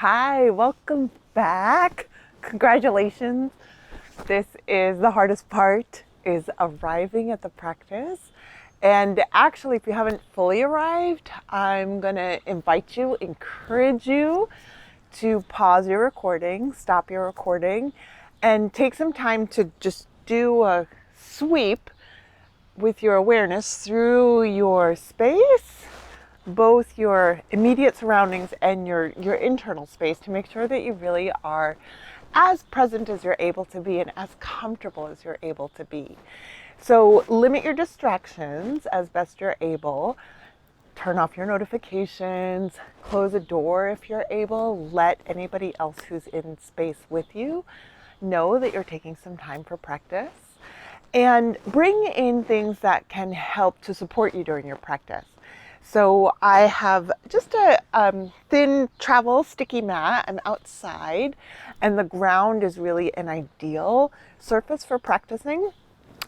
Hi, welcome back. Congratulations. This is the hardest part is arriving at the practice. And actually, if you haven't fully arrived, I'm going to invite you, encourage you to pause your recording, stop your recording, and take some time to just do a sweep with your awareness through your space, both your immediate surroundings and your internal space, to make sure that you really are as present as you're able to be and as comfortable as you're able to be. So limit your distractions as best you're able. Turn off your notifications, close a door if you're able. Let anybody else who's in space with you know that you're taking some time for practice. And bring in things that can help to support you during your practice. So I have just a thin travel sticky mat. I'm outside and the ground is really an ideal surface for practicing.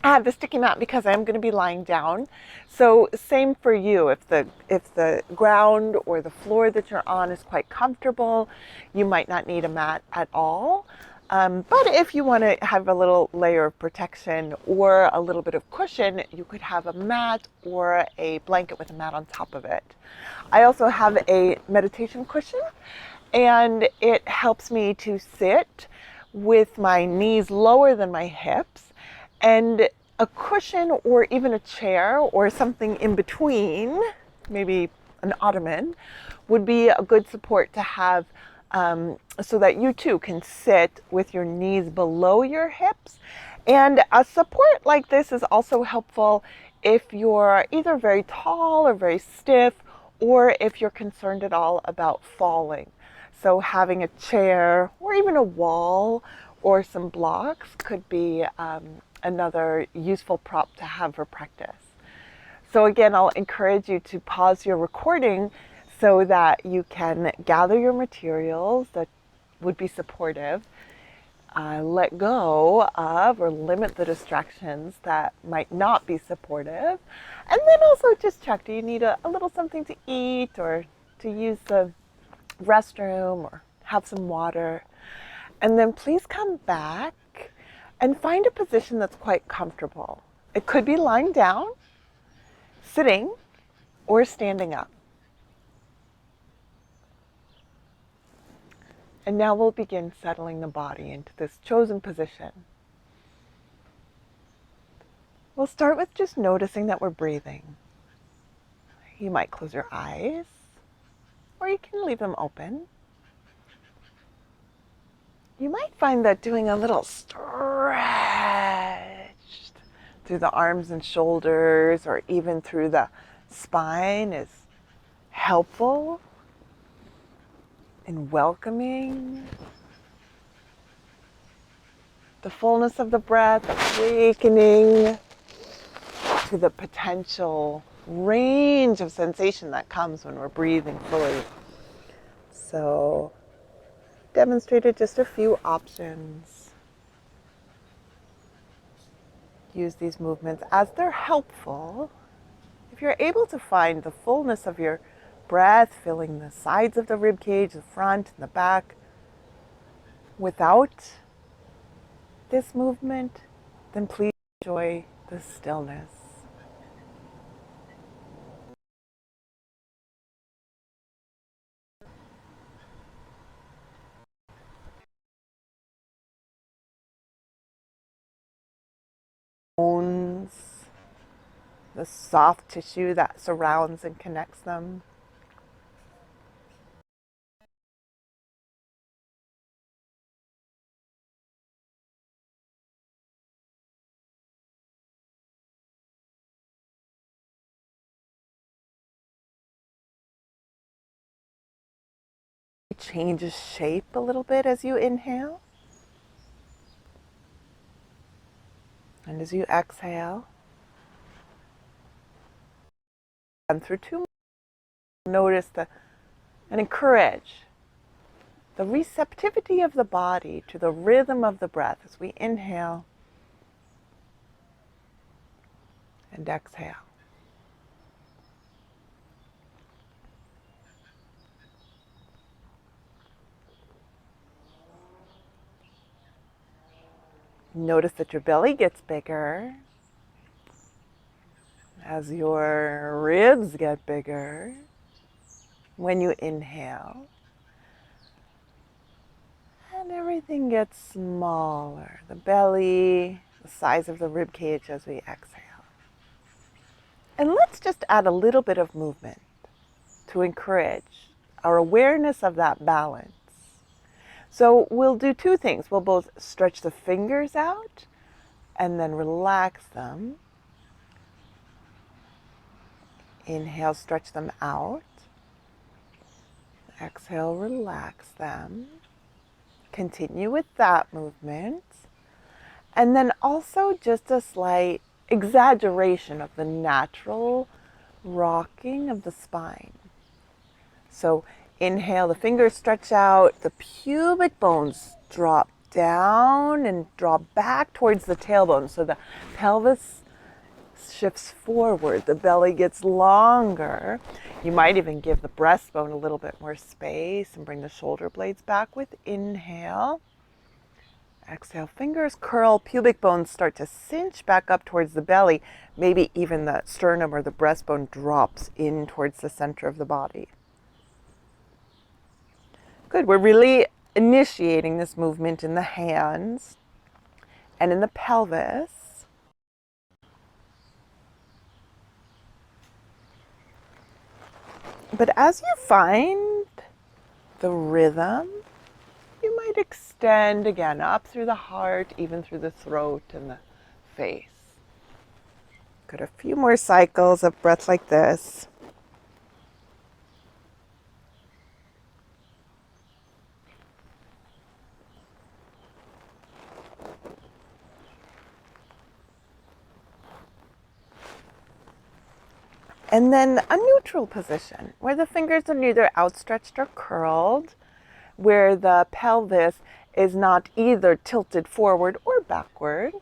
I have the sticky mat because I'm going to be lying down. So same for you. If the ground or the floor that you're on is quite comfortable, you might not need a mat at all. But if you want to have a little layer of protection or a little bit of cushion, you could have a mat or a blanket with a mat on top of it. I also have a meditation cushion, and it helps me to sit with my knees lower than my hips, and a cushion or even a chair or something in between, maybe an ottoman, would be a good support to have, so that you too can sit with your knees below your hips. And a support like this is also helpful if you're either very tall or very stiff, or if you're concerned at all about falling. So having a chair or even a wall or some blocks could be another useful prop to have for practice. So again, I'll encourage you to pause your recording so that you can gather your materials that would be supportive, let go of or limit the distractions that might not be supportive, and then also just check, do you need a little something to eat or to use the restroom or have some water? And then please come back and find a position that's quite comfortable. It could be lying down, sitting, or standing up. And now we'll begin settling the body into this chosen position. We'll start with just noticing that we're breathing. You might close your eyes, or you can leave them open. You might find that doing a little stretch through the arms and shoulders, or even through the spine, is helpful in welcoming the fullness of the breath, awakening to the potential range of sensation that comes when we're breathing fully. So, demonstrated just a few options. Use these movements as they're helpful. If you're able to find the fullness of your breath filling the sides of the rib cage, the front and the back, without this movement, then please enjoy the stillness. Bones, the soft tissue that surrounds and connects them. It changes shape a little bit as you inhale. And as you exhale, and through 2 notice and encourage the receptivity of the body to the rhythm of the breath as we inhale and exhale. Notice that your belly gets bigger as your ribs get bigger when you inhale. And everything gets smaller. The belly, the size of the rib cage as we exhale. And let's just add a little bit of movement to encourage our awareness of that balance. So we'll do two things. We'll both stretch the fingers out and then relax them. Inhale, stretch them out. Exhale, relax them. Continue with that movement. And then also just a slight exaggeration of the natural rocking of the spine. So inhale, the fingers stretch out, the pubic bones drop down and draw back towards the tailbone. So the pelvis shifts forward, the belly gets longer. You might even give the breastbone a little bit more space and bring the shoulder blades back with inhale. Exhale, fingers curl, pubic bones start to cinch back up towards the belly. Maybe even the sternum or the breastbone drops in towards the center of the body. Good, we're really initiating this movement in the hands and in the pelvis. But as you find the rhythm, you might extend again up through the heart, even through the throat and the face. Good, a few more cycles of breath like this. And then a neutral position where the fingers are neither outstretched or curled, where the pelvis is not either tilted forward or backward,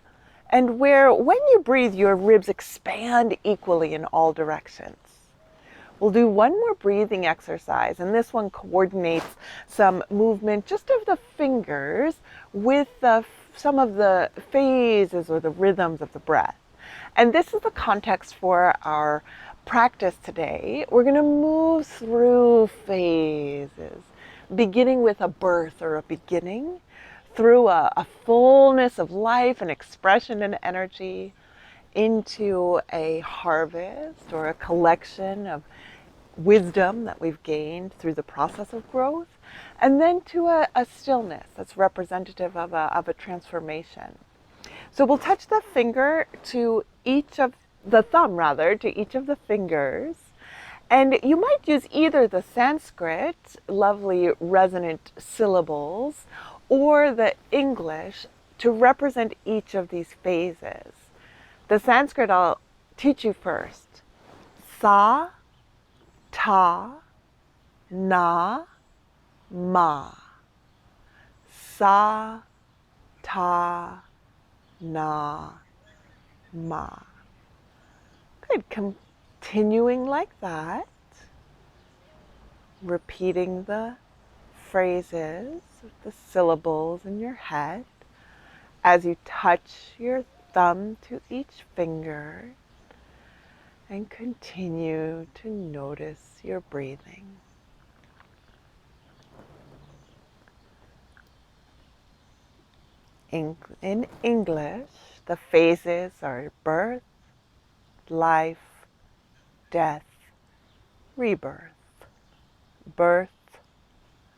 and where when you breathe, your ribs expand equally in all directions. We'll do one more breathing exercise, and this one coordinates some movement just of the fingers with some of the phases or the rhythms of the breath. And this is the context for our practice today. We're going to move through phases, beginning with a birth or a beginning, through a fullness of life and expression and energy, into a harvest or a collection of wisdom that we've gained through the process of growth, and then to a stillness that's representative of a transformation. So we'll touch the finger to each of the thumb rather to each of the fingers, and you might use either the Sanskrit lovely resonant syllables or the English to represent each of these phases. The Sanskrit I'll teach you first. Sa, ta, na, ma. Sa, ta, na, ma. Good. Continuing like that, repeating the phrases, the syllables in your head as you touch your thumb to each finger and continue to notice your breathing. In English, the phases are birth, life, death, rebirth. Birth,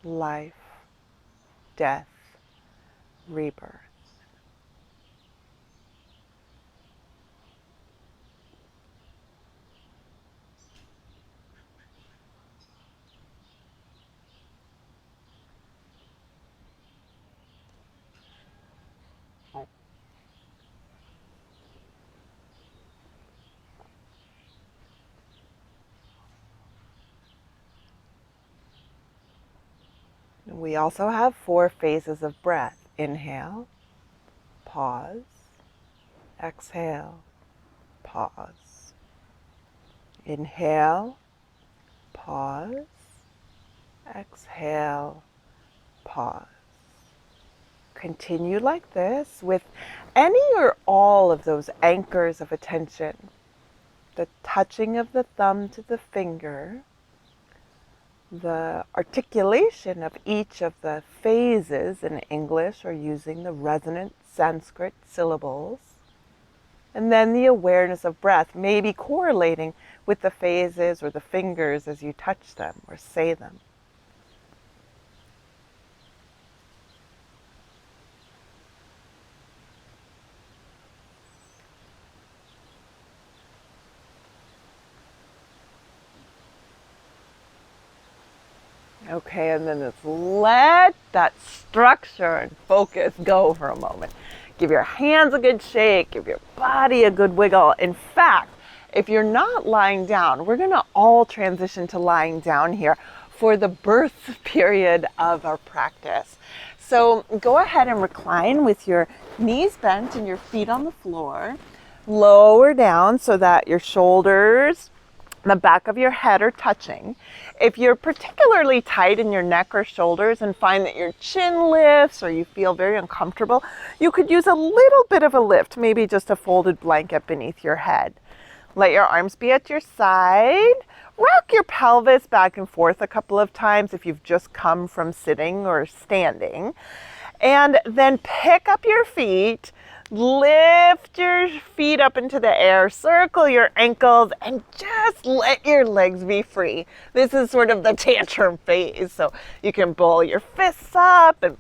life, death, rebirth. We also have 4 phases of breath. Inhale, pause, exhale, pause. Inhale, pause, exhale, pause. continue like this with any or all of those anchors of attention. The touching of the thumb to the finger, the articulation of each of the phases in English or using the resonant Sanskrit syllables, and then the awareness of breath, maybe correlating with the phases or the fingers as you touch them or say them. Okay, and then just let that structure and focus go for a moment. Give your hands a good shake, give your body a good wiggle. In fact, if you're not lying down, we're gonna all transition to lying down here for the birth period of our practice. So go ahead and recline with your knees bent and your feet on the floor. Lower down so that your shoulders, the back of your head are touching. If you're particularly tight in your neck or shoulders and find that your chin lifts or you feel very uncomfortable, you could use a little bit of a lift, maybe just a folded blanket beneath your head. Let your arms be at your side. Rock your pelvis back and forth a couple of times if you've just come from sitting or standing. And then pick up your feet. Lift your feet up into the air, circle your ankles, and just let your legs be free. This is sort of the tantrum phase. So you can ball your fists up and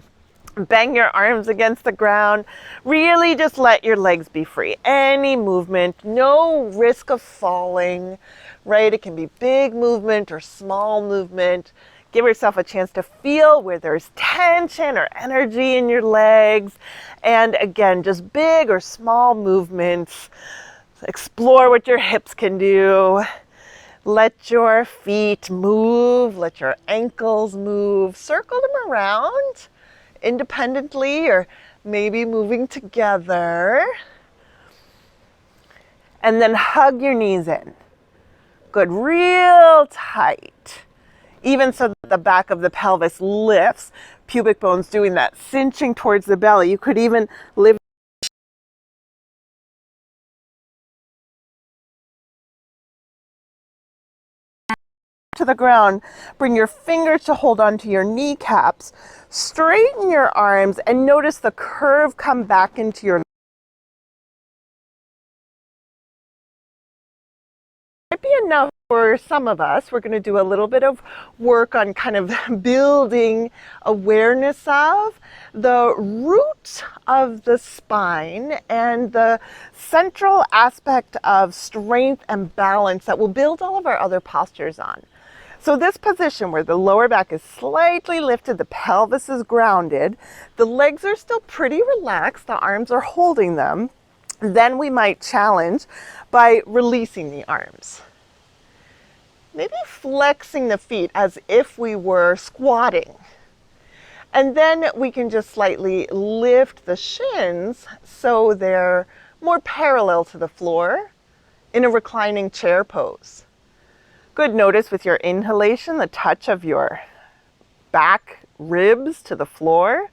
bang your arms against the ground. Really just let your legs be free. Any movement, no risk of falling, right? It can be big movement or small movement. Give yourself a chance to feel where there's tension or energy in your legs. And again, just big or small movements. Explore what your hips can do. Let your feet move. Let your ankles move. Circle them around independently or maybe moving together. And then hug your knees in. Good, real tight. Even so that the back of the pelvis lifts, pubic bones doing that cinching towards the belly. You could even lift to the ground. Bring your fingers to hold onto your kneecaps. Straighten your arms and notice the curve come back into your might be enough for some of us. We're going to do a little bit of work on kind of building awareness of the root of the spine and the central aspect of strength and balance that we'll build all of our other postures on. So this position where the lower back is slightly lifted, the pelvis is grounded, the legs are still pretty relaxed, the arms are holding them. Then we might challenge by releasing the arms. Maybe flexing the feet as if we were squatting. And then we can just slightly lift the shins so they're more parallel to the floor in a reclining chair pose. Good, notice with your inhalation the touch of your back ribs to the floor.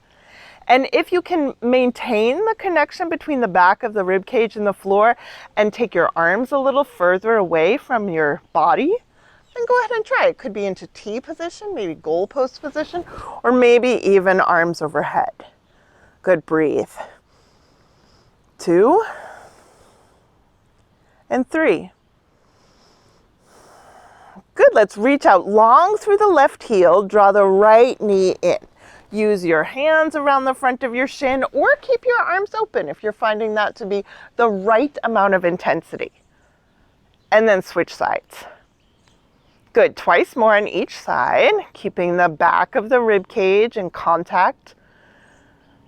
And if you can maintain the connection between the back of the rib cage and the floor and take your arms a little further away from your body, then go ahead and try. It could be into T position, maybe goalpost position, or maybe even arms overhead. Good, breathe. 2 and 3. Good, let's reach out long through the left heel, draw the right knee in. Use your hands around the front of your shin or keep your arms open if you're finding that to be the right amount of intensity. And then switch sides. Good, twice more on each side, keeping the back of the rib cage in contact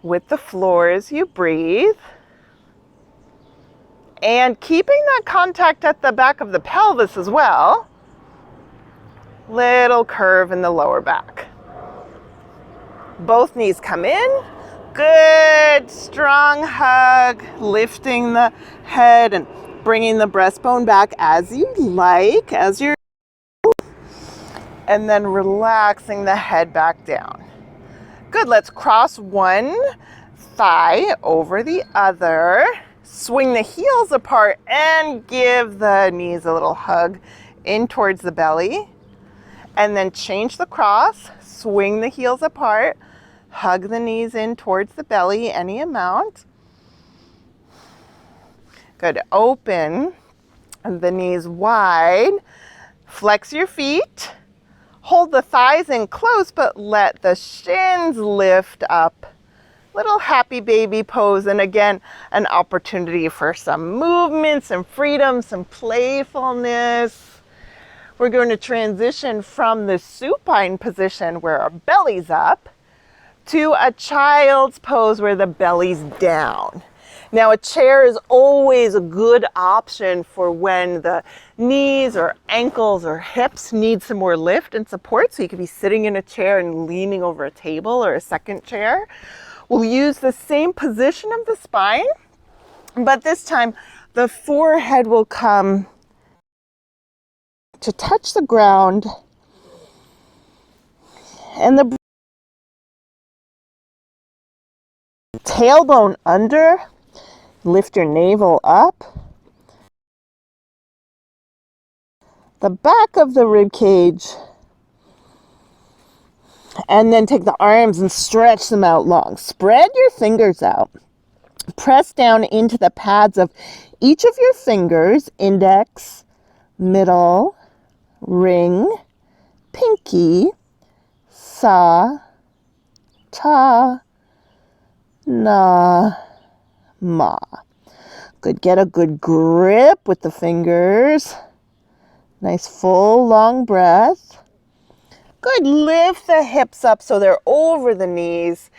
with the floor as you breathe. And keeping that contact at the back of the pelvis as well. Little curve in the lower back. Both knees come in. Good, strong hug, lifting the head and bringing the breastbone back as you like, as you're, and then relaxing the head back down. Good, let's cross one thigh over the other. Swing the heels apart and give the knees a little hug in towards the belly. And then change the cross, swing the heels apart, hug the knees in towards the belly, any amount. Good, open the knees wide, flex your feet, hold the thighs in close, but let the shins lift up. Little happy baby pose, and again, an opportunity for some movement, some freedom, some playfulness. We're going to transition from the supine position where our belly's up to a child's pose where the belly's down. Now, a chair is always a good option for when the knees or ankles or hips need some more lift and support. So you could be sitting in a chair and leaning over a table or a second chair. We'll use the same position of the spine, but this time the forehead will come to touch the ground and the tailbone under. Lift your navel up. The back of the rib cage. And then take the arms and stretch them out long. Spread your fingers out. Press down into the pads of each of your fingers, index, middle, ring, pinky, sa, ta, na, ma. Good, get a good grip with the fingers. Nice full long breath. Good, lift the hips up so they're over the knees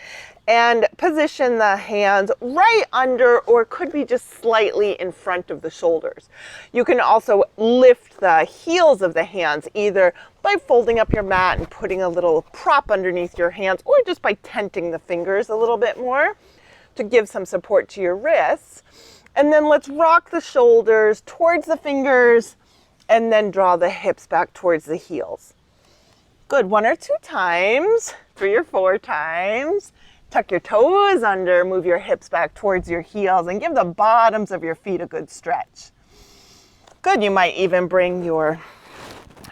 and position the hands right under or could be just slightly in front of the shoulders. You can also lift the heels of the hands either by folding up your mat and putting a little prop underneath your hands or just by tenting the fingers a little bit more to give some support to your wrists. And then let's rock the shoulders towards the fingers and then draw the hips back towards the heels. Good, 1 or 2 times, 3 or 4 times. Tuck your toes under, move your hips back towards your heels and give the bottoms of your feet a good stretch. Good, you might even bring your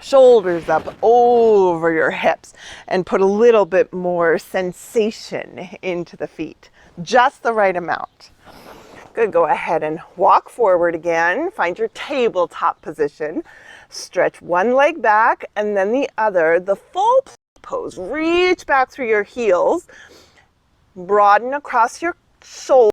shoulders up over your hips and put a little bit more sensation into the feet. Just the right amount. Good, go ahead and walk forward again. Find your tabletop position. Stretch one leg back and then the other. The full pose. Reach back through your heels. Broaden across your shoulders.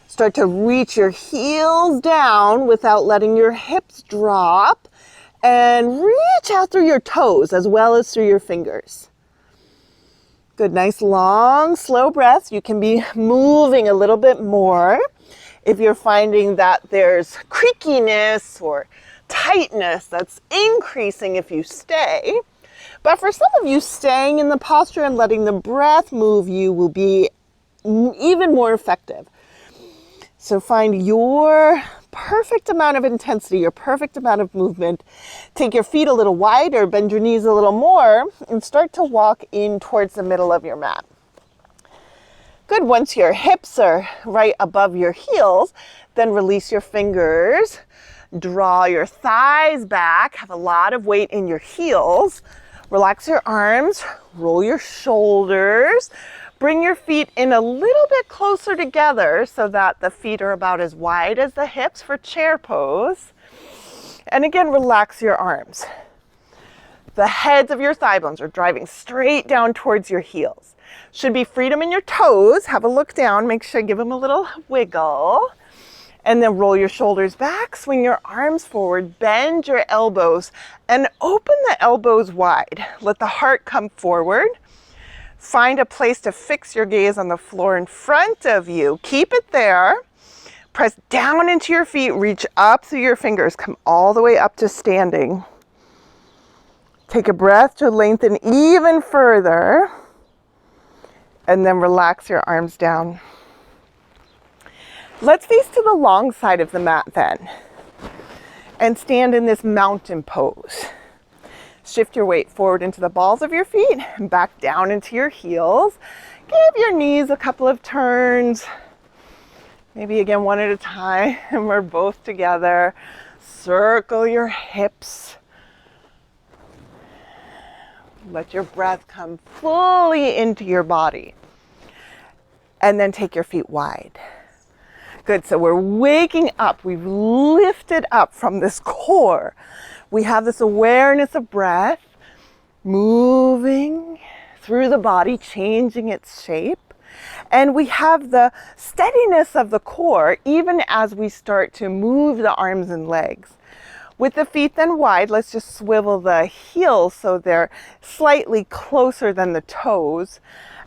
Start to reach your heels down without letting your hips drop. And reach out through your toes as well as through your fingers. Good, nice long, slow breaths. You can be moving a little bit more if you're finding that there's creakiness or tightness that's increasing if you stay. But for some of you, staying in the posture and letting the breath move you will be even more effective. So find your perfect amount of intensity, your perfect amount of movement. Take your feet a little wider, bend your knees a little more, and start to walk in towards the middle of your mat. Good, once your hips are right above your heels, then release your fingers. Draw your thighs back, have a lot of weight in your heels. Relax your arms, roll your shoulders. Bring your feet in a little bit closer together so that the feet are about as wide as the hips for chair pose. And again, relax your arms. The heads of your thigh bones are driving straight down towards your heels. Should be freedom in your toes. Have a look down, make sure you give them a little wiggle. And then roll your shoulders back, swing your arms forward, bend your elbows, and open the elbows wide. Let the heart come forward. Find a place to fix your gaze on the floor in front of you. Keep it there. Press down into your feet, reach up through your fingers, come all the way up to standing. Take a breath to lengthen even further. And then relax your arms down. Let's face to the long side of the mat then. And stand in this mountain pose. Shift your weight forward into the balls of your feet and back down into your heels. Give your knees a couple of turns. Maybe again one at a time, and we're both together. Circle your hips. Let your breath come fully into your body. And then take your feet wide. Good, so we're waking up. We've lifted up from this core. We have this awareness of breath moving through the body, changing its shape. And we have the steadiness of the core even as we start to move the arms and legs. With the feet then wide, let's just swivel the heels so they're slightly closer than the toes.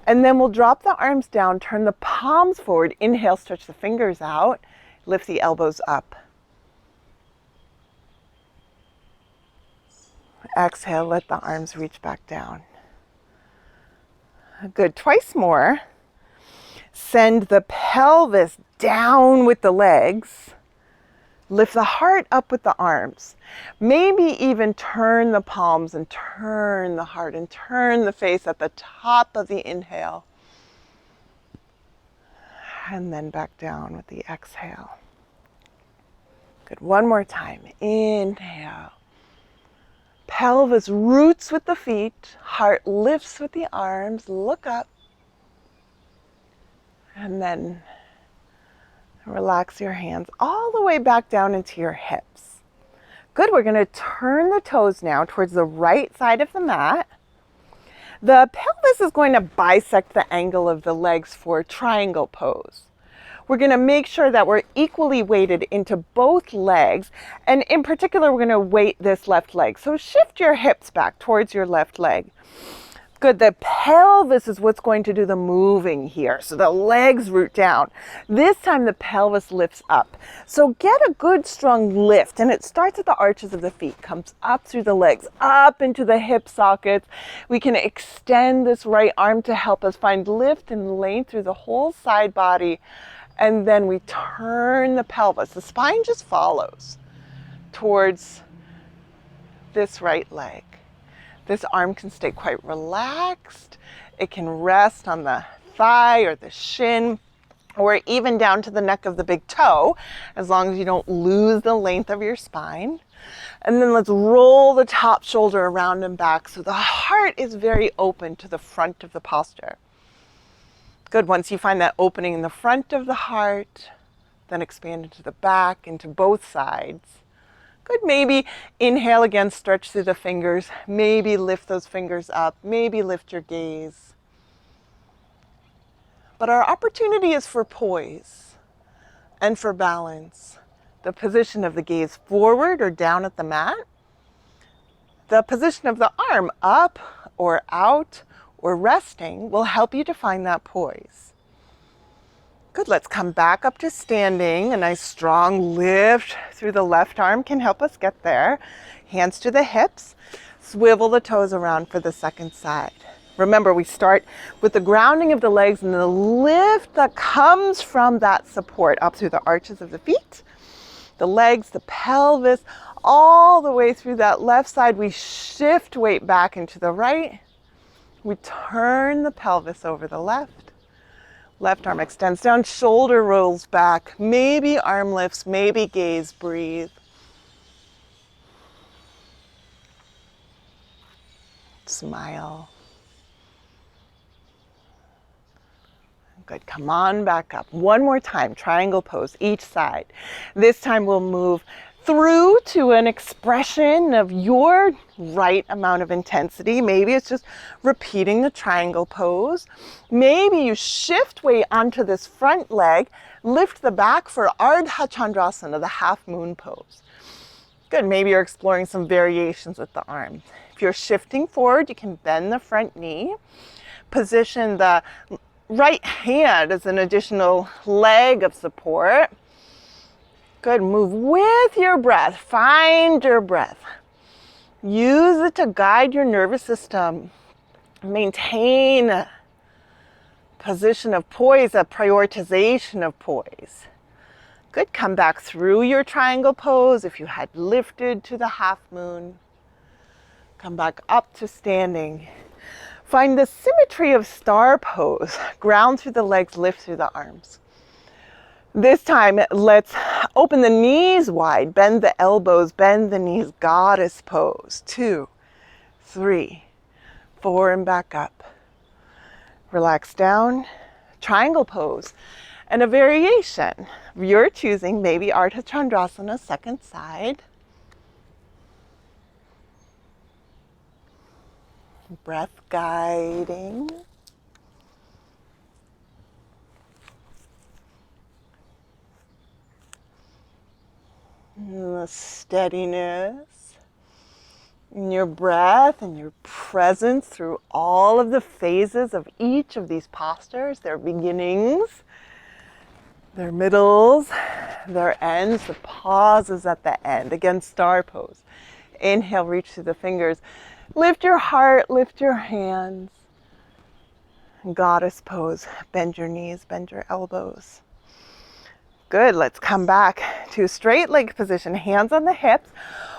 And then we'll drop the arms down, turn the palms forward. Inhale, stretch the fingers out, lift the elbows up. Exhale, let the arms reach back down. Good, twice more. Send the pelvis down with the legs. Lift the heart up with the arms. Maybe even turn the palms and turn the heart and turn the face at the top of the inhale. And then back down with the exhale. Good, one more time. Inhale. Pelvis roots with the feet. Heart lifts with the arms. Look up. And then relax your hands all the way back down into your hips. Good, we're going to turn the toes now towards the right side of the mat. The pelvis is going to bisect the angle of the legs for triangle pose. We're going to make sure that we're equally weighted into both legs, and in particular we're going to weight this left leg. So shift your hips back towards your left leg. Good, the pelvis is what's going to do the moving here. So the legs root down. This time the pelvis lifts up. So get a good strong lift, and it starts at the arches of the feet, comes up through the legs, up into the hip sockets. We can extend this right arm to help us find lift and length through the whole side body. And then we turn the pelvis. The spine just follows towards this right leg. This arm can stay quite relaxed. It can rest on the thigh or the shin, or even down to the neck of the big toe, as long as you don't lose the length of your spine. And then let's roll the top shoulder around and back so the heart is very open to the front of the posture. Good, once you find that opening in the front of the heart, then expand into the back, into both sides. Good, maybe inhale again, stretch through the fingers, maybe lift those fingers up, maybe lift your gaze. But our opportunity is for poise and for balance. The position of the gaze forward or down at the mat. The position of the arm up or out or resting will help you to find that poise. Good, let's come back up to standing. A nice strong lift through the left arm can help us get there. Hands to the hips. Swivel the toes around for the second side. Remember, we start with the grounding of the legs and the lift that comes from that support up through the arches of the feet, the legs, the pelvis, all the way through that left side. We shift weight back into the right. We turn the pelvis over the left. Left arm extends down, shoulder rolls back, maybe arm lifts, maybe gaze, breathe. Smile. Good, come on back up. One more time, triangle pose, each side. This time we'll move through to an expression of your right amount of intensity. Maybe it's just repeating the triangle pose. Maybe you shift weight onto this front leg, lift the back for Ardha Chandrasana, the half moon pose. Good, maybe you're exploring some variations with the arm. If you're shifting forward, you can bend the front knee, position the right hand as an additional leg of support. Good, move with your breath, find your breath. Use it to guide your nervous system. Maintain position of poise, a prioritization of poise. Good, come back through your triangle pose if you had lifted to the half moon. Come back up to standing. Find the symmetry of star pose. Ground through the legs, lift through the arms. This time, let's open the knees wide, bend the elbows, bend the knees, goddess pose. 2, 3, 4, and back up. Relax down, triangle pose. And a variation of your choosing, maybe Ardha Chandrasana, second side. Breath guiding. And the steadiness in your breath and your presence through all of the phases of each of these postures, their beginnings, their middles, their ends, the pauses at the end. Again, star pose. Inhale, reach through the fingers. Lift your heart, lift your hands. Goddess pose. Bend your knees, bend your elbows. Good, let's come back to a straight leg position, hands on the hips.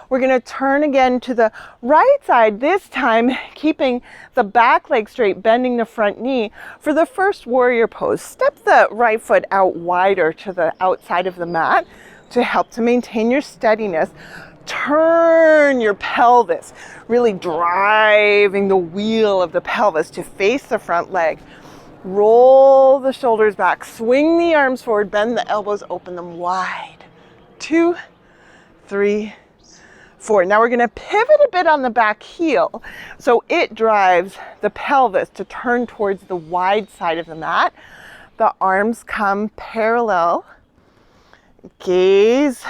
We're gonna turn again to the right side, this time keeping the back leg straight, bending the front knee. For the first warrior pose, step the right foot out wider to the outside of the mat to help to maintain your steadiness. Turn your pelvis, really driving the wheel of the pelvis to face the front leg. Roll the shoulders back, swing the arms forward, bend the elbows, open them wide. 2, 3, 4. Now we're going to pivot a bit on the back heel, so it drives the pelvis to turn towards the wide side of the mat. The arms come parallel. Gaze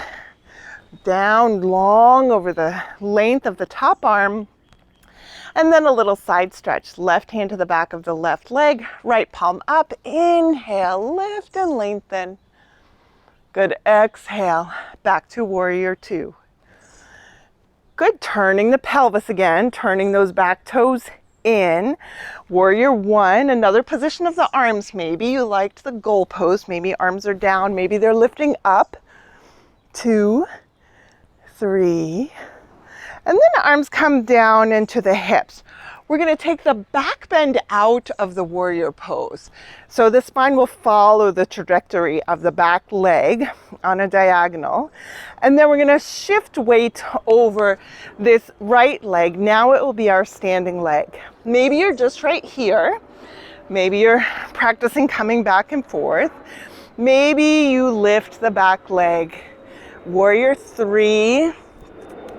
down long over the length of the top arm. And then a little side stretch. Left hand to the back of the left leg, right palm up. Inhale, lift and lengthen. Good, exhale, back to warrior 2. Good, turning the pelvis again, turning those back toes in. Warrior 1, another position of the arms. Maybe you liked the goal pose, maybe arms are down, maybe they're lifting up. 2, 3, and then the arms come down into the hips. We're going to take the back bend out of the warrior pose. So the spine will follow the trajectory of the back leg on a diagonal. And then we're going to shift weight over this right leg. Now it will be our standing leg. Maybe you're just right here. Maybe you're practicing coming back and forth. Maybe you lift the back leg. Warrior 3.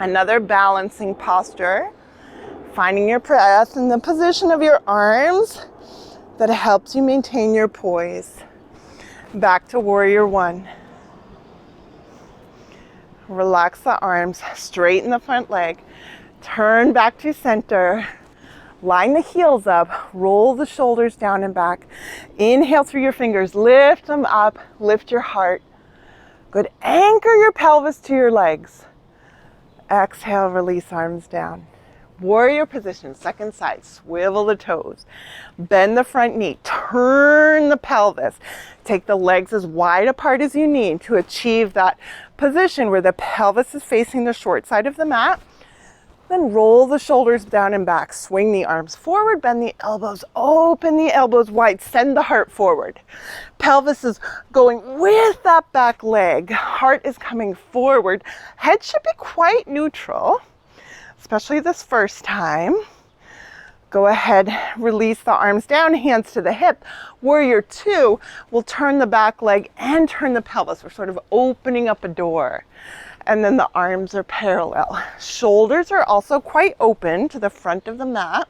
Another balancing posture, finding your breath in the position of your arms that helps you maintain your poise. Back to warrior 1. Relax the arms, straighten the front leg, turn back to center, line the heels up, roll the shoulders down and back. Inhale through your fingers, lift them up, lift your heart. Good, anchor your pelvis to your legs. Exhale, release arms down. Warrior position, second side, swivel the toes. Bend the front knee, turn the pelvis. Take the legs as wide apart as you need to achieve that position where the pelvis is facing the short side of the mat. Then roll the shoulders down and back. Swing the arms forward, bend the elbows, open the elbows wide, send the heart forward. Pelvis is going with that back leg. Heart is coming forward. Head should be quite neutral, especially this first time. Go ahead, release the arms down, hands to the hip. Warrior 2 will turn the back leg and turn the pelvis. We're sort of opening up a door. And then the arms are parallel. Shoulders are also quite open to the front of the mat.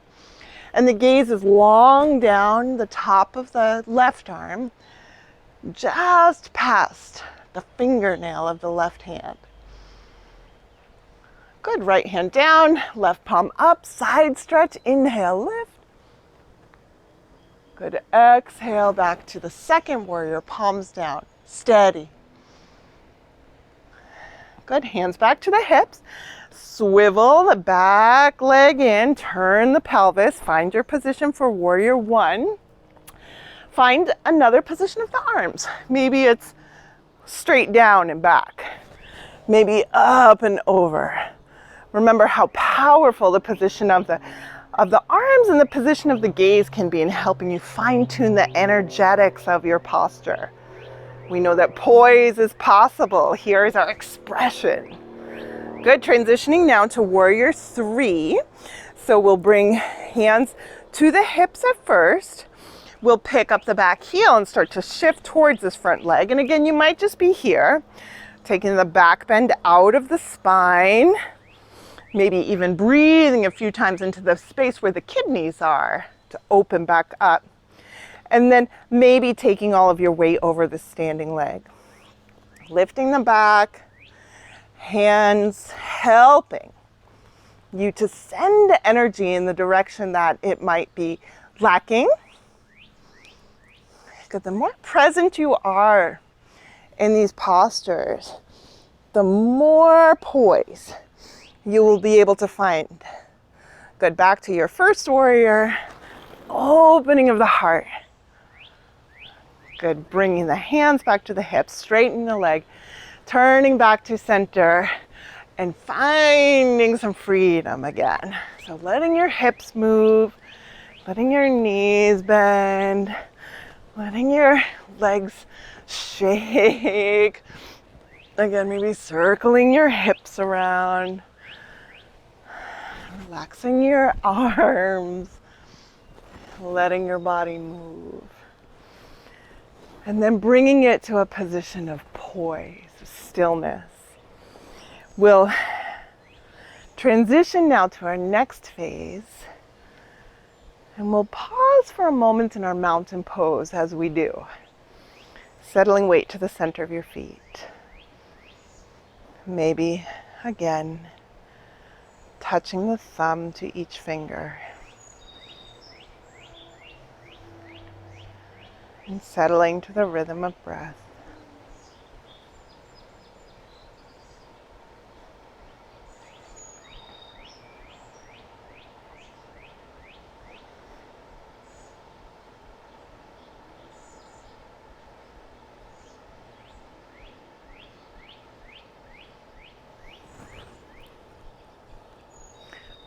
And the gaze is long down the top of the left arm, just past the fingernail of the left hand. Good, right hand down, left palm up, side stretch, inhale, lift. Good, exhale, back to the second warrior, palms down, steady. Good, hands back to the hips. Swivel the back leg in, turn the pelvis, find your position for warrior 1. Find another position of the arms. Maybe it's straight down and back. Maybe up and over. Remember how powerful the position of the arms and the position of the gaze can be in helping you fine-tune the energetics of your posture. We know that poise is possible. Here is our expression. Good. Transitioning now to warrior 3. So we'll bring hands to the hips at first. We'll pick up the back heel and start to shift towards this front leg. And again, you might just be here, taking the back bend out of the spine, maybe even breathing a few times into the space where the kidneys are to open back up. And then maybe taking all of your weight over the standing leg. Lifting the back, hands helping you to send energy in the direction that it might be lacking. Because the more present you are in these postures, the more poise you will be able to find. Good. Back to your first warrior. Opening of the heart. Good. Bringing the hands back to the hips, straightening the leg, turning back to center, and finding some freedom again. So letting your hips move, letting your knees bend, letting your legs shake. Again, maybe circling your hips around. Relaxing your arms. Letting your body move. And then bringing it to a position of poise, stillness. We'll transition now to our next phase. And we'll pause for a moment in our mountain pose as we do. Settling weight to the center of your feet. Maybe, again, touching the thumb to each finger. And settling to the rhythm of breath.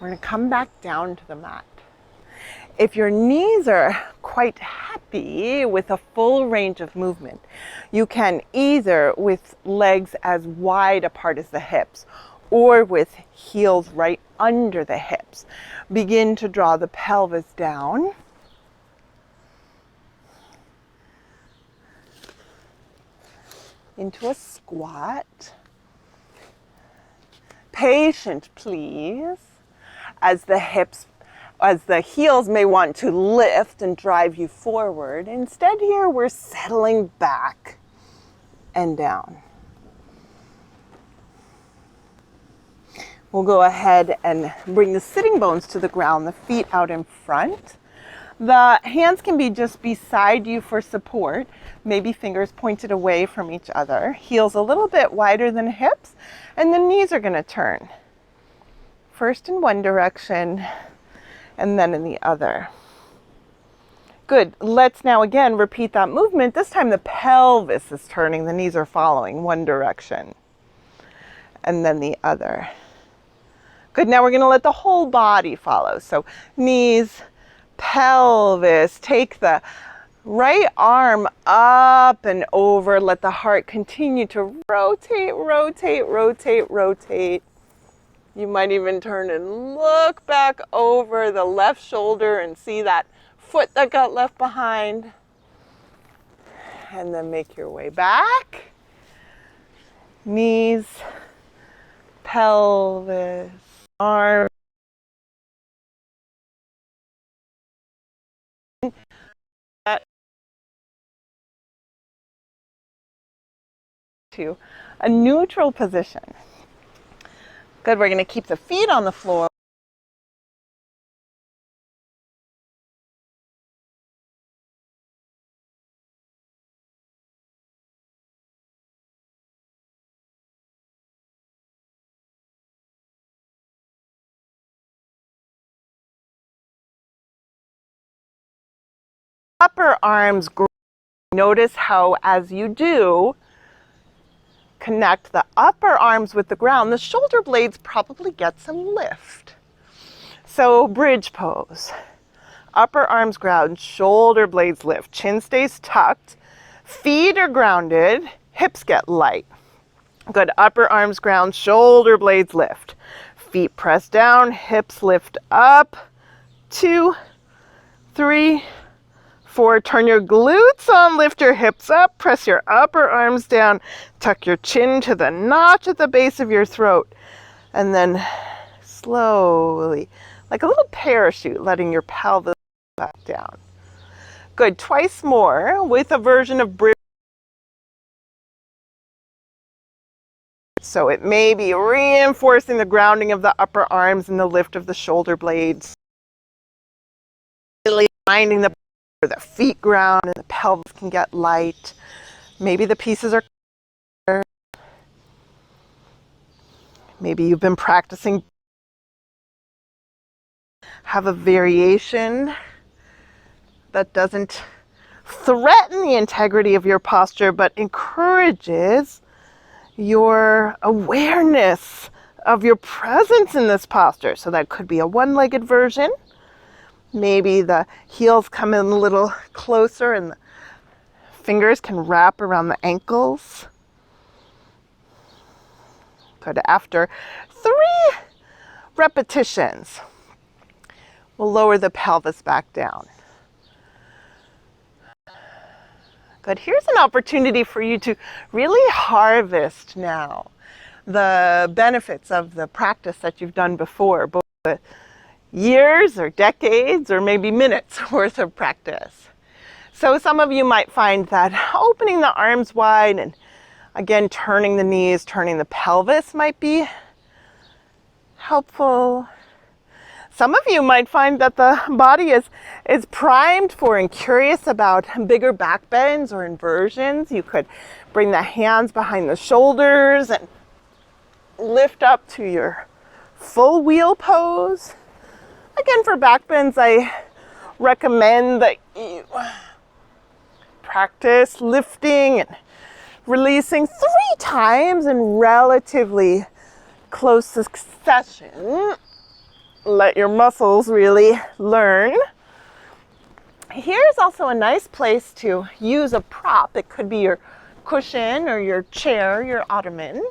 We're going to come back down to the mat. If your knees are quite happy with a full range of movement, you can either with legs as wide apart as the hips or with heels right under the hips, begin to draw the pelvis down. Into a squat. Patient, please, as the heels may want to lift and drive you forward. Instead here, we're settling back and down. We'll go ahead and bring the sitting bones to the ground, the feet out in front. The hands can be just beside you for support, maybe fingers pointed away from each other, heels a little bit wider than hips, and the knees are going to turn. First in one direction, and then in the other. Good. Let's now again repeat that movement. This time the pelvis is turning, the knees are following one direction, and then the other. Good. Now we're going to let the whole body follow. So knees, pelvis, take the right arm up and over. Let the heart continue to rotate, rotate, rotate, rotate. You might even turn and look back over the left shoulder and see that foot that got left behind. And then make your way back. Knees, pelvis, arms. To a neutral position. Good, we're going to keep the feet on the floor. upper arms grow. Notice how as you do, connect the upper arms with the ground, the shoulder blades probably get some lift. So bridge pose. Upper arms ground, shoulder blades lift, chin stays tucked, feet are grounded, hips get light. Good, upper arms ground, shoulder blades lift. Feet press down, hips lift up. 2, 3, 4. Turn your glutes on, lift your hips up, press your upper arms down, tuck your chin to the notch at the base of your throat, and then slowly, like a little parachute, letting your pelvis back down. Good, twice more with a version of bridge. So it may be reinforcing the grounding of the upper arms and the lift of the shoulder blades. Really finding the feet ground and the pelvis can get light. Maybe the pieces are clear. Maybe you've been practicing. Have a variation that doesn't threaten the integrity of your posture, but encourages your awareness of your presence in this posture. So that could be a one-legged version. Maybe the heels come in a little closer and the fingers can wrap around the ankles. Good. After 3 repetitions, we'll lower the pelvis back down. Good. Here's an opportunity for you to really harvest now the benefits of the practice that you've done before, both the years or decades or maybe minutes worth of practice. So some of you might find that opening the arms wide and again turning the knees, turning the pelvis might be helpful. Some of you might find that the body is primed for and curious about bigger back bends or inversions. You could bring the hands behind the shoulders and lift up to your full wheel pose. Again, for back bends, I recommend that you practice lifting and releasing 3 times in relatively close succession. Let your muscles really learn. Here's also a nice place to use a prop. It could be your cushion or your chair, your ottoman,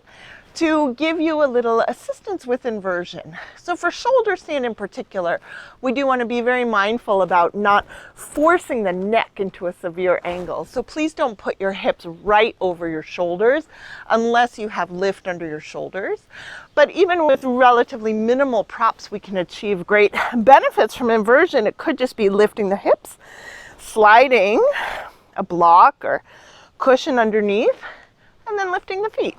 to give you a little assistance with inversion. So for shoulder stand in particular, we do want to be very mindful about not forcing the neck into a severe angle. So please don't put your hips right over your shoulders unless you have lift under your shoulders. But even with relatively minimal props, we can achieve great benefits from inversion. It could just be lifting the hips, sliding a block or cushion underneath, and then lifting the feet.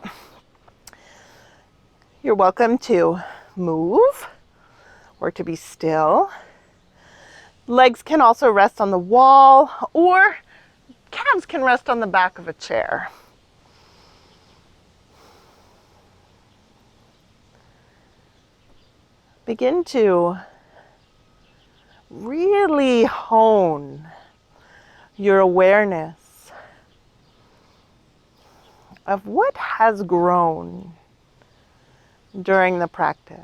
You're welcome to move or to be still. Legs can also rest on the wall, or calves can rest on the back of a chair. Begin to really hone your awareness of what has grown during the practice.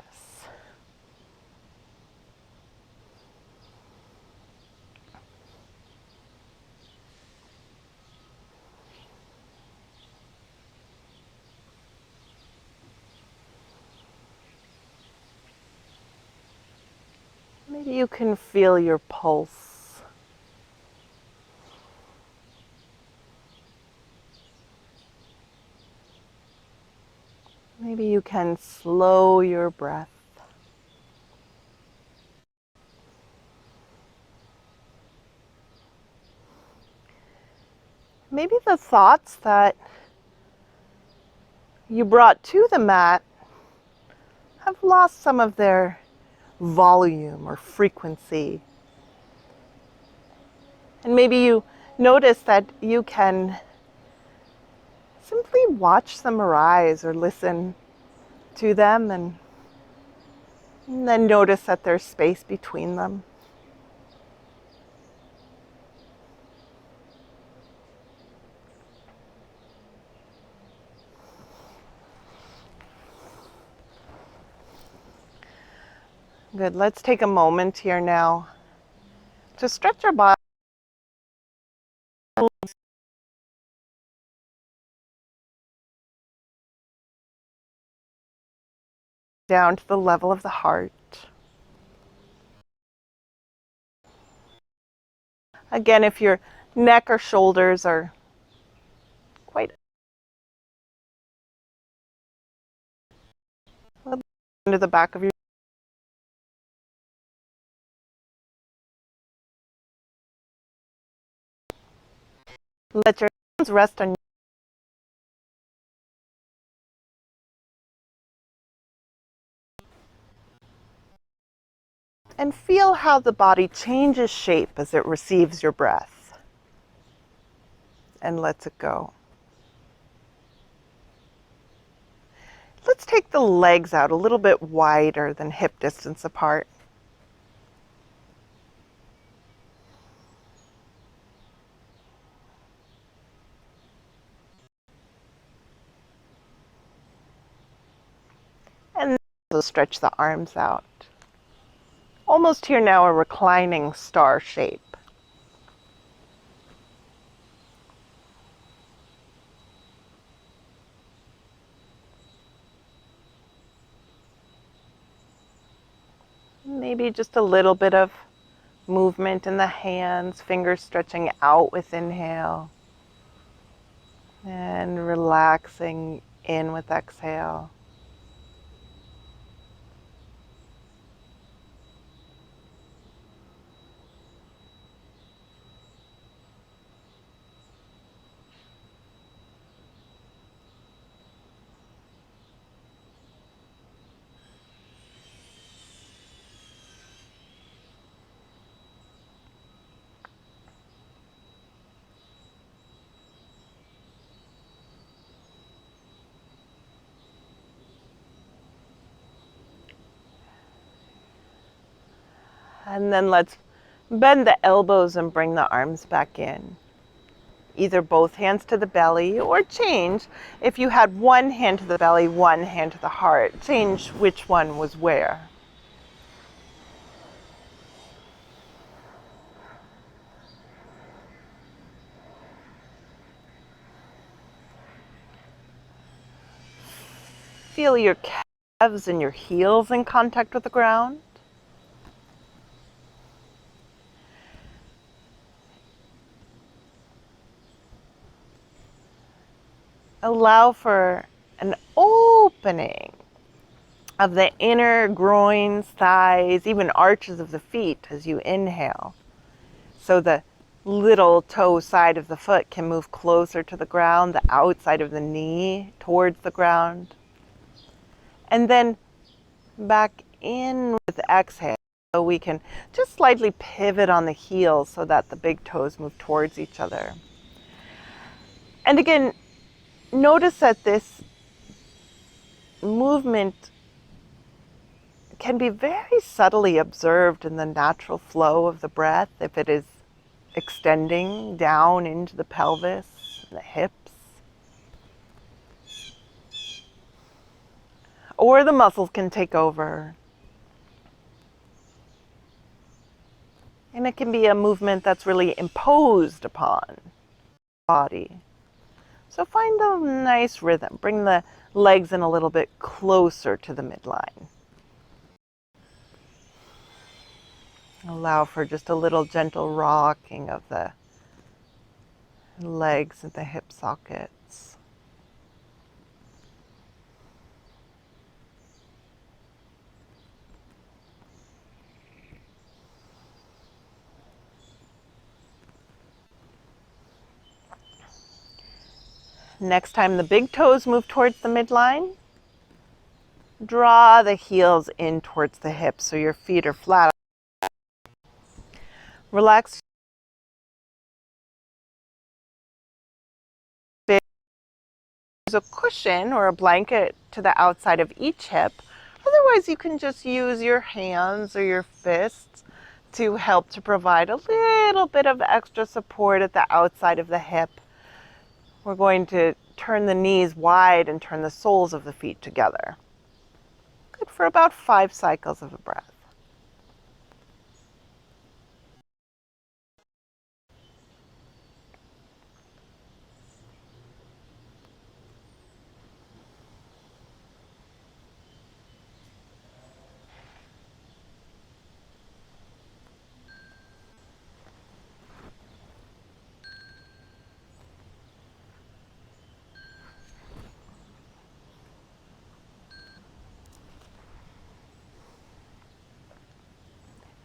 Maybe you can feel your pulse. Maybe you can slow your breath. Maybe the thoughts that you brought to the mat have lost some of their volume or frequency. And maybe you notice that you can simply watch them arise or listen to them and then notice that there's space between them. Good. Let's take a moment here now to stretch our body down to the level of the heart. Again, if your neck or shoulders are quite under the back of your let your hands rest on and feel how the body changes shape as it receives your breath and lets it go. Let's take the legs out a little bit wider than hip distance apart. And also stretch the arms out. Almost here now, a reclining star shape. Maybe just a little bit of movement in the hands, fingers stretching out with inhale and relaxing in with exhale. And then let's bend the elbows and bring the arms back in. Either both hands to the belly, or change. If you had one hand to the belly, one hand to the heart, change which one was where. Feel your calves and your heels in contact with the ground. Allow for an opening of the inner groins, thighs, even arches of the feet as you inhale. So the little toe side of the foot can move closer to the ground, the outside of the knee towards the ground. And then back in with exhale. So we can just slightly pivot on the heels so that the big toes move towards each other. And again, notice that this movement can be very subtly observed in the natural flow of the breath if it is extending down into the pelvis, the hips, or the muscles can take over. And it can be a movement that's really imposed upon the body. So find a nice rhythm. Bring the legs in a little bit closer to the midline. Allow for just a little gentle rocking of the legs and the hip sockets. Next time the big toes move towards the midline, draw the heels in towards the hips so your feet are flat. Relax. There's a cushion or a blanket to the outside of each hip. Otherwise, you can just use your hands or your fists to help to provide a little bit of extra support at the outside of the hip. We're going to turn the knees wide and turn the soles of the feet together. Good for about 5 cycles of a breath.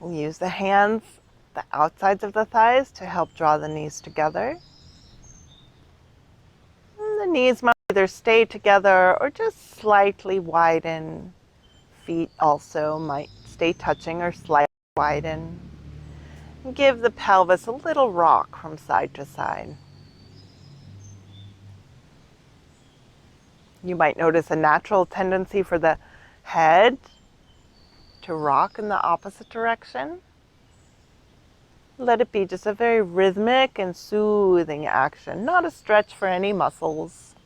Use the hands, the outsides of the thighs to help draw the knees together. And the knees might either stay together or just slightly widen. Feet also might stay touching or slightly widen. And give the pelvis a little rock from side to side. You might notice a natural tendency for the head to rock in the opposite direction. Let it be just a very rhythmic and soothing action, not a stretch for any muscles.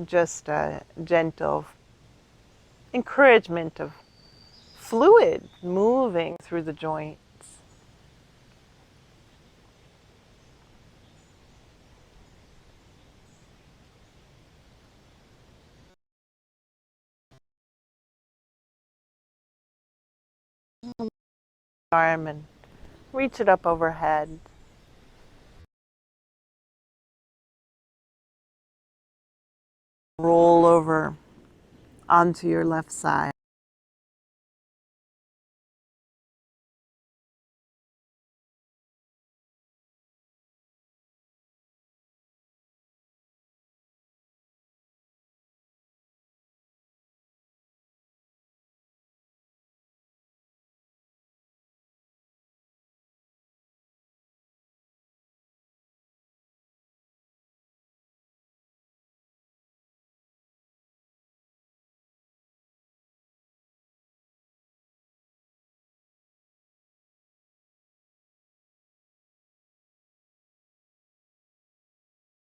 Just a gentle encouragement of fluid moving through the joints. Arm and reach it up overhead. Roll over onto your left side.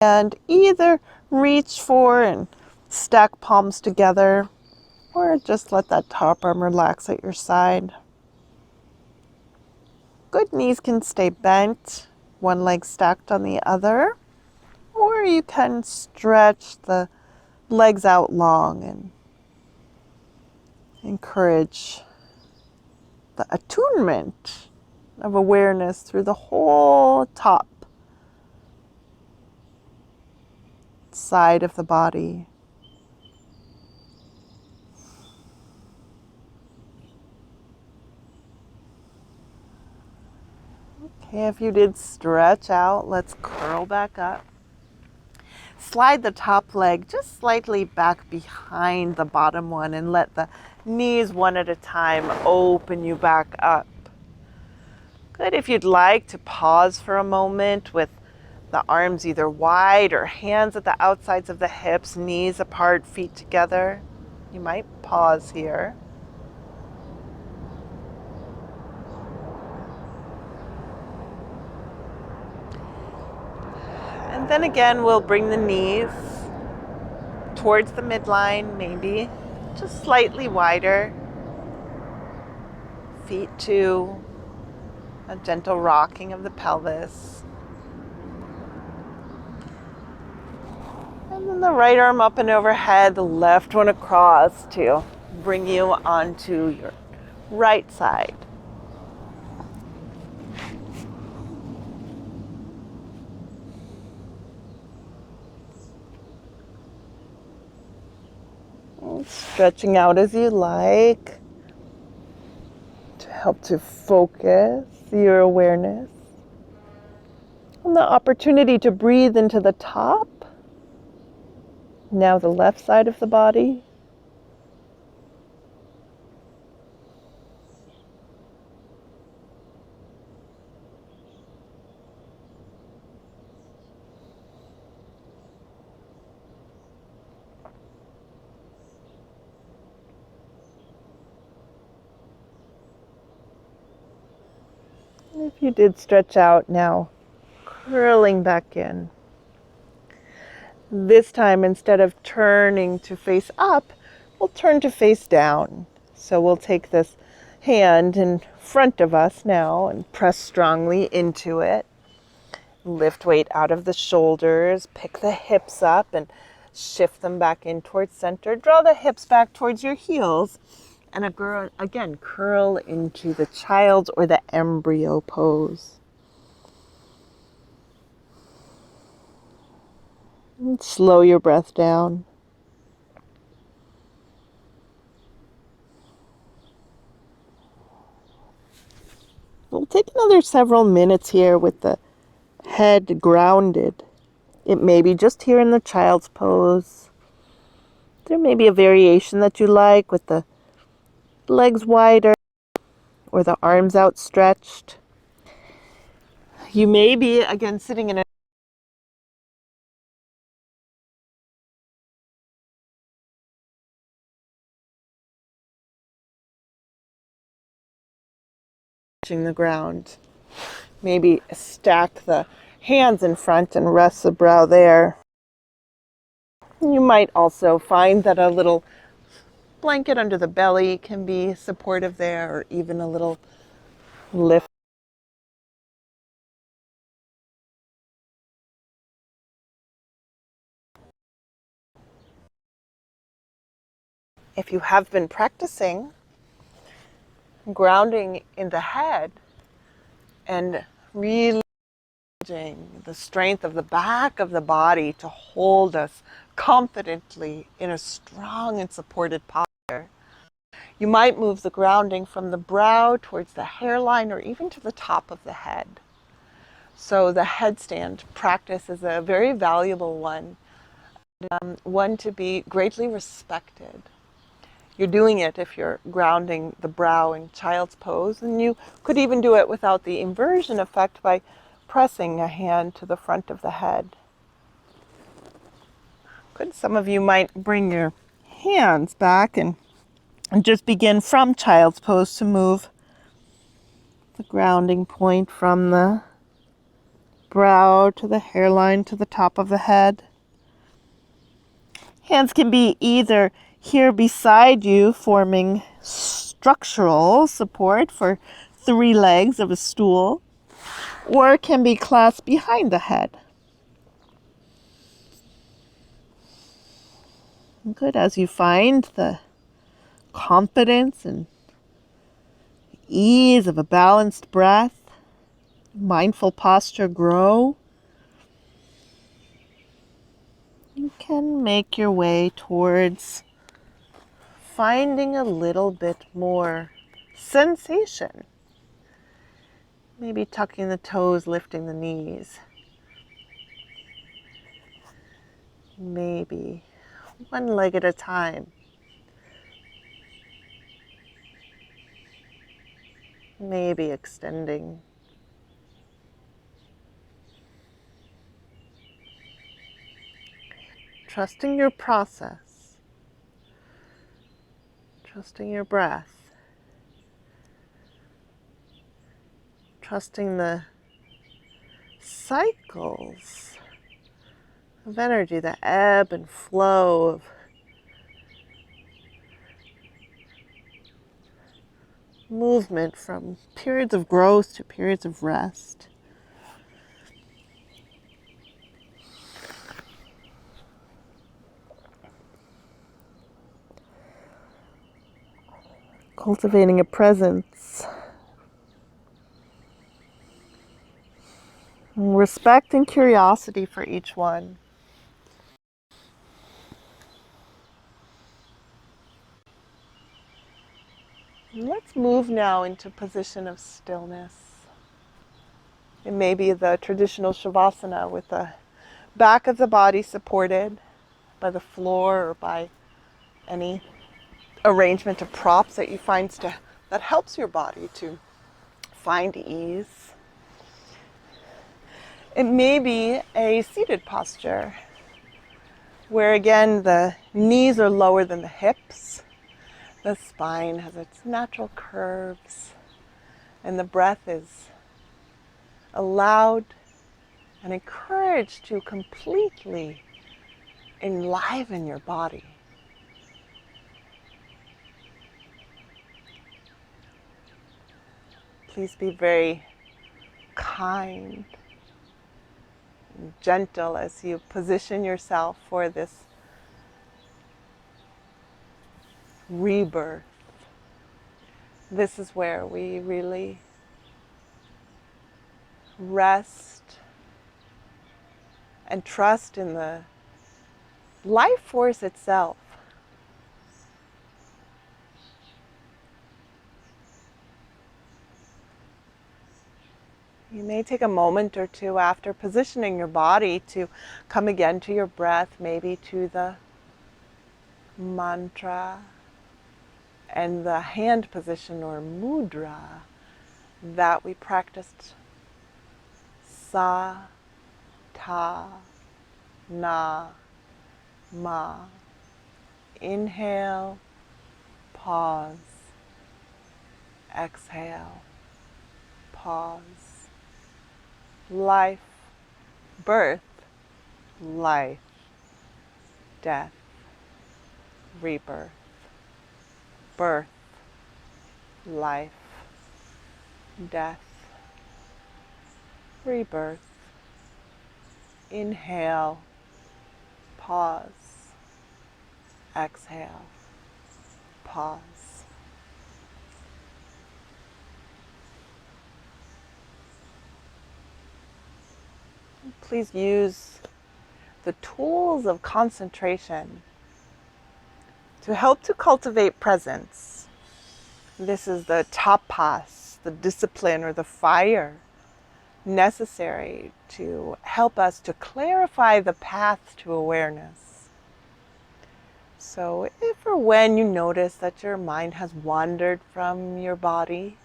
And either reach for and stack palms together, or just let that top arm relax at your side. Good. Knees can stay bent, one leg stacked on the other, or you can stretch the legs out long and encourage the attunement of awareness through the whole top side of the body. Okay, if you did stretch out, let's curl back up. Slide the top leg just slightly back behind the bottom one and let the knees one at a time open you back up. Good. If you'd like to pause for a moment with the arms either wide or hands at the outsides of the hips, knees apart, feet together, you might pause here. And then again, we'll bring the knees towards the midline, maybe just slightly wider. Feet to a gentle rocking of the pelvis. And then the right arm up and overhead, the left one across to bring you onto your right side. And stretching out as you like to help to focus your awareness on the opportunity to breathe into the top. Now the left side of the body. If you did stretch out, now curling back in. This time, instead of turning to face up, we'll turn to face down. So we'll take this hand in front of us now and press strongly into it. Lift weight out of the shoulders, pick the hips up and shift them back in towards center. Draw the hips back towards your heels. And again, curl into the child's or the embryo pose. And slow your breath down. We'll take another several minutes here with the head grounded. It may be just here in the child's pose. There may be a variation that you like with the legs wider or the arms outstretched. You may be, again, sitting in a touching the ground. Maybe stack the hands in front and rest the brow there. You might also find that a little blanket under the belly can be supportive there, or even a little lift. If you have been practicing grounding in the head and really the strength of the back of the body to hold us confidently in a strong and supported posture, you might move the grounding from the brow towards the hairline or even to the top of the head. So the headstand practice is a very valuable one, one to be greatly respected. You're doing it if you're grounding the brow in child's pose, and you could even do it without the inversion effect by pressing a hand to the front of the head. Good. Some of you might bring your hands back and just begin from child's pose to move the grounding point from the brow to the hairline to the top of the head. Hands can be either here beside you, forming structural support for 3 legs of a stool, or can be clasped behind the head. Good. As you find the confidence and ease of a balanced breath, mindful posture grow, you can make your way towards finding a little bit more sensation. Maybe tucking the toes, lifting the knees. Maybe one leg at a time. Maybe extending. Trusting your process. Trusting your breath. Trusting the cycles of energy, the ebb and flow of movement from periods of growth to periods of rest. Cultivating a presence. Respect and curiosity for each one. Let's move now into position of stillness. It may be the traditional Shavasana with the back of the body supported by the floor or by any arrangement of props that you find that helps your body to find ease. It may be a seated posture where again the knees are lower than the hips, the spine has its natural curves, and the breath is allowed and encouraged to completely enliven your body. Please be very kind and gentle as you position yourself for this rebirth. This is where we really rest and trust in the life force itself. You may take a moment or two after positioning your body to come again to your breath, maybe to the mantra and the hand position or mudra that we practiced. Sa, ta, na, ma. Inhale, pause. Exhale, pause. Life, birth, life, death, rebirth, birth, life, death, rebirth. Inhale, pause. Exhale, pause. Please use the tools of concentration to help to cultivate presence. This is the tapas, the discipline or the fire necessary to help us to clarify the path to awareness. So if or when you notice that your mind has wandered from your body,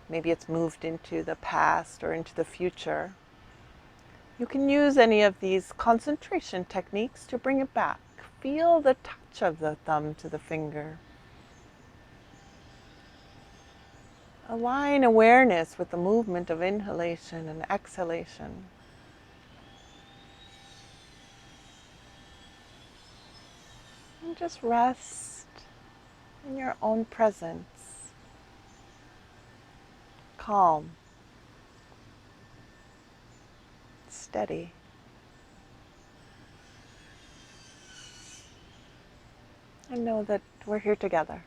maybe it's moved into the past or into the future, you can use any of these concentration techniques to bring it back. Feel the touch of the thumb to the finger. Align awareness with the movement of inhalation and exhalation. And just rest in your own presence. Calm. Steady. And know that we're here together.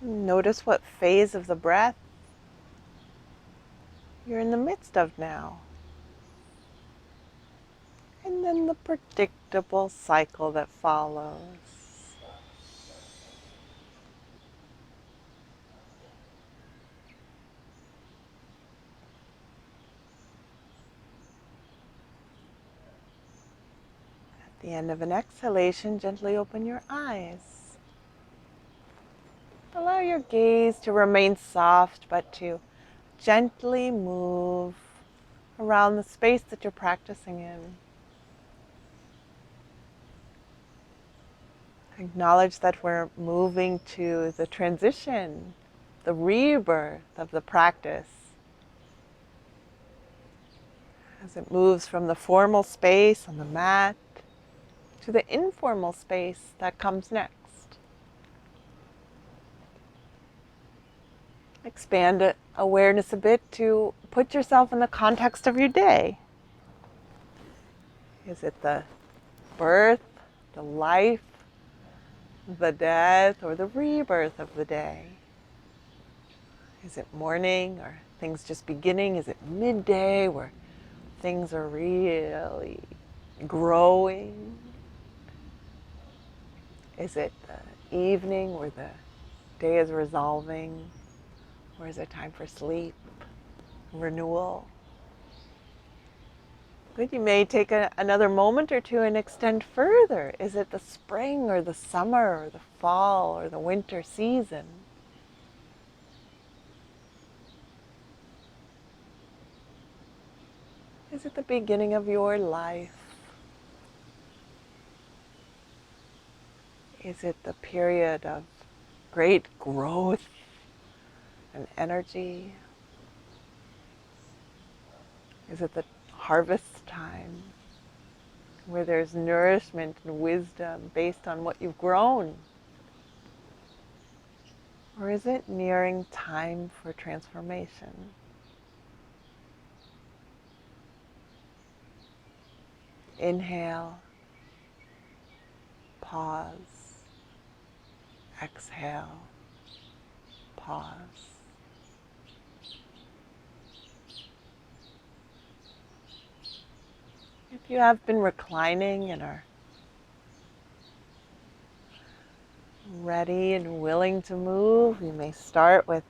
Notice what phase of the breath you're in the midst of now. And then the predictable cycle that follows. At the end of an exhalation, gently open your eyes. Allow your gaze to remain soft, but to gently move around the space that you're practicing in. Acknowledge that we're moving to the transition, the rebirth of the practice. As it moves from the formal space on the mat to the informal space that comes next. Expand awareness a bit to put yourself in the context of your day. Is it the birth, the life, the death, or the rebirth of the day? Is it morning? Are things just beginning? Is it midday where things are really growing? Is it the evening where the day is resolving? Or is it time for sleep, renewal? Good, you may take another moment or two and extend further. Is it the spring or the summer or the fall or the winter season? Is it the beginning of your life? Is it the period of great growth and energy? Is it the harvest time where there's nourishment and wisdom based on what you've grown? Or is it nearing time for transformation? Inhale, pause, exhale, pause. If you have been reclining and are ready and willing to move, you may start with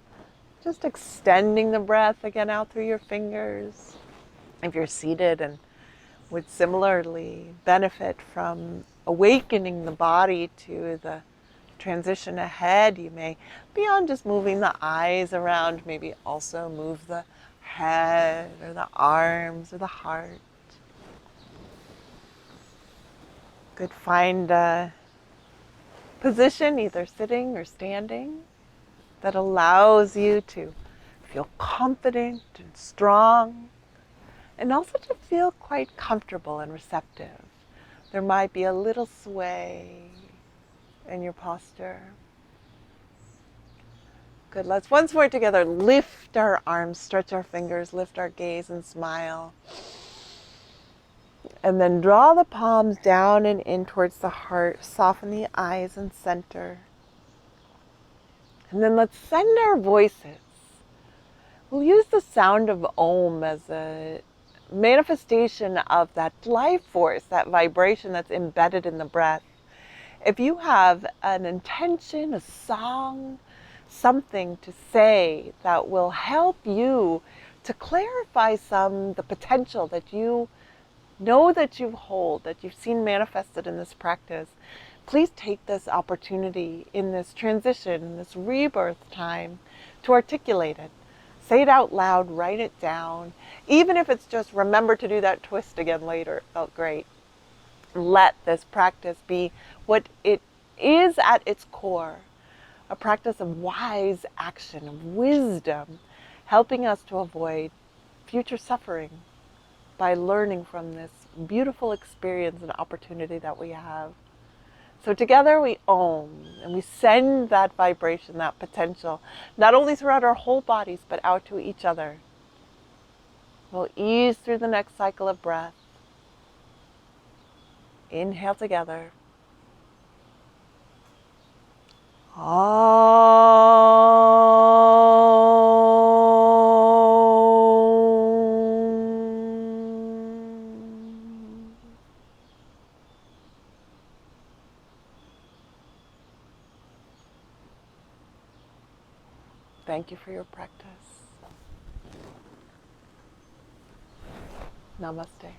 just extending the breath again out through your fingers. If you're seated and would similarly benefit from awakening the body to the transition ahead, you may, beyond just moving the eyes around, maybe also move the head or the arms or the heart. Good, find a position, either sitting or standing, that allows you to feel confident and strong, and also to feel quite comfortable and receptive. There might be a little sway in your posture. Good, let's once more together lift our arms, stretch our fingers, lift our gaze and smile. And then draw the palms down and in towards the heart, soften the eyes and center. And then let's send our voices. We'll use the sound of Om as a manifestation of that life force, that vibration that's embedded in the breath. If you have an intention, a song, something to say that will help you to clarify the potential that you know that you hold, that you've seen manifested in this practice, please take this opportunity in this transition, in this rebirth time, to articulate it. Say it out loud, write it down. Even if it's just remember to do that twist again later, it felt great. Let this practice be what it is at its core, a practice of wise action, of wisdom, helping us to avoid future suffering by learning from this beautiful experience and opportunity that we have. So together we Om, and we send that vibration, that potential, not only throughout our whole bodies, but out to each other. We'll ease through the next cycle of breath. Inhale together. Thank you for your practice. Namaste.